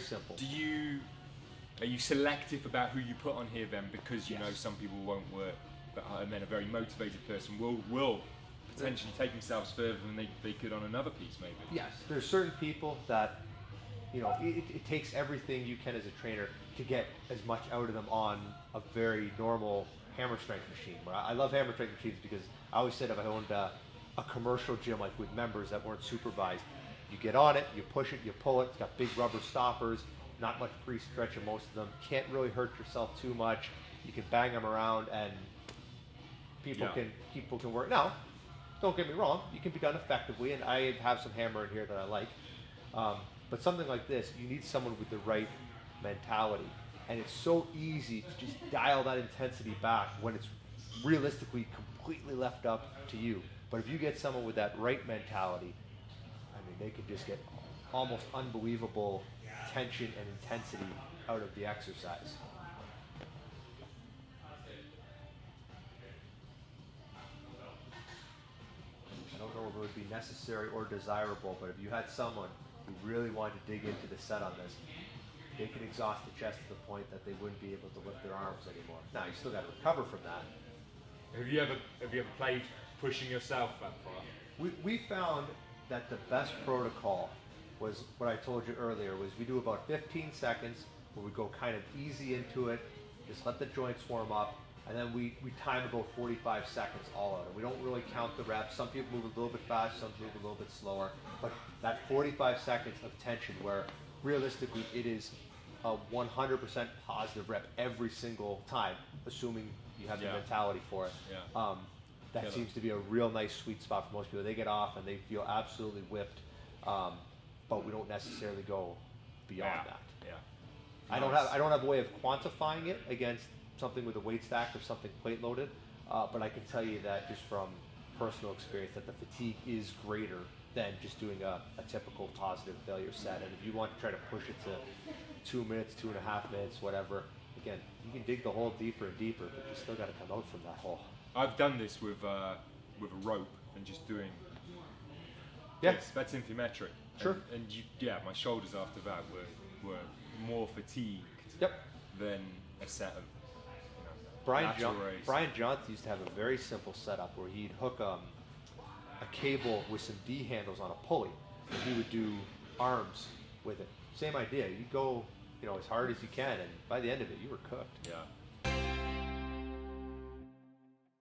simple. Are you selective about who you put on here then, because you know some people won't work, and then a very motivated person will potentially take themselves further than they could on another piece maybe? Yes, there's certain people that, you know, it takes everything you can as a trainer to get as much out of them on a very normal hammer strength machine. I love hammer strength machines because I always said if I owned a commercial gym like with members that weren't supervised, you get on it, you push it, you pull it, it's got big rubber stoppers, not much pre-stretch in most of them, can't really hurt yourself too much, you can bang them around and people can work. Now, don't get me wrong, you can be done effectively, and I have some hammer in here that I like, but something like this, you need someone with the right mentality, and it's so easy to just dial that intensity back when it's realistically completely left up to you. But if you get someone with that right mentality, I mean, they can just get almost unbelievable tension and intensity out of the exercise. I don't know if it would be necessary or desirable, but if you had someone who really wanted to dig into the set on this, they could exhaust the chest to the point that they wouldn't be able to lift their arms anymore. Now, you still got to recover from that. Have you ever played pushing yourself that far? We found that the best protocol was what I told you earlier, was we do about 15 seconds where we go kind of easy into it, just let the joints warm up, and then we time about 45 seconds all out. And we don't really count the reps. Some people move a little bit fast, some move a little bit slower, but that 45 seconds of tension where realistically it is a 100% positive rep every single time, assuming you have the mentality for it. Yeah. That seems to be a real nice sweet spot for most people. They get off and they feel absolutely whipped, but we don't necessarily go beyond that. Yeah. I don't have a way of quantifying it against something with a weight stack or something plate loaded, but I can tell you that just from personal experience that the fatigue is greater than just doing a typical positive failure set. And if you want to try to push it to 2 minutes, 2.5 minutes, whatever, again, you can dig the hole deeper and deeper, but you still got to come out from that hole. I've done this with a rope and just doing. Yes, that's infimetric. Sure. And my shoulders after that were more fatigued than a set of. Brian Johnson used to have a very simple setup where he'd hook a cable with some D handles on a pulley, and he would do arms with it. Same idea. You go, as hard as you can, and by the end of it, you were cooked. Yeah.